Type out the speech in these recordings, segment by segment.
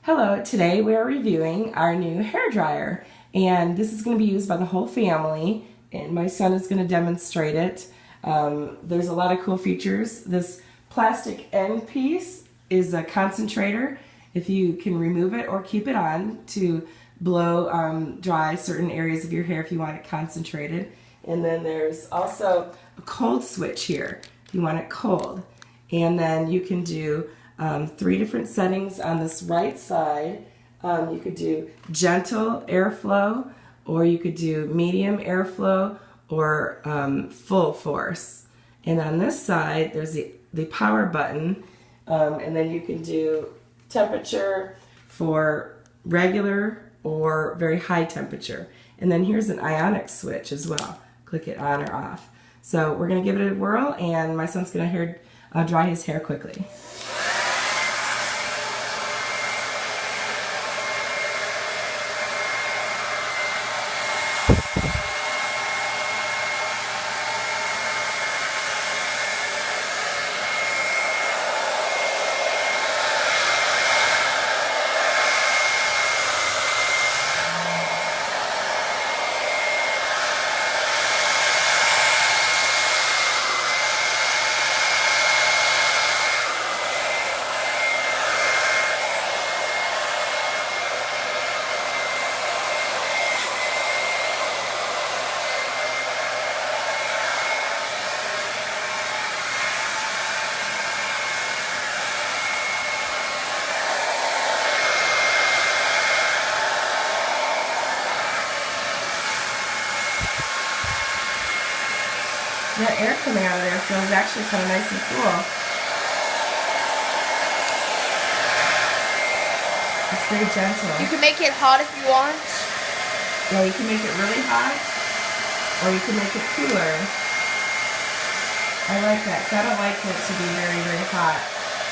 Hello, today we are reviewing our new hair dryer, and this is going to be used by the whole family, and my son is going to demonstrate it. There's a lot of cool features. This plastic end piece is a concentrator. If you can remove it or keep it on to blow dry certain areas of your hair if you want it concentrated. And then there's also a cold switch here if you want it cold. And then you can do 3 different settings on this right side. You could do gentle airflow, or you could do medium airflow, or full force. And on this side, there's the power button, and then you can do temperature for regular or very high temperature. And then here's an ionic switch as well. Click it on or off. So we're going to give it a whirl, and my son's going to dry his hair quickly. That air coming out of there feels actually kind of nice and cool. It's very gentle. You can make it hot if you want. Yeah, you can make it really hot, or you can make it cooler. I like that, because I don't like it to be very, very hot.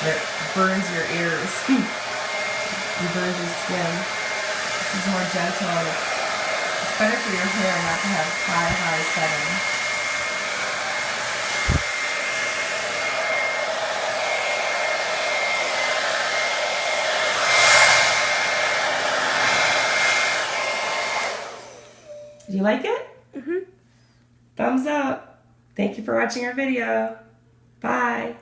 It burns your ears. It burns your skin. This is more gentle. It's better for your hair not to have high setting. Do you like it? Mm-hmm. Thumbs up. Thank you for watching our video. Bye.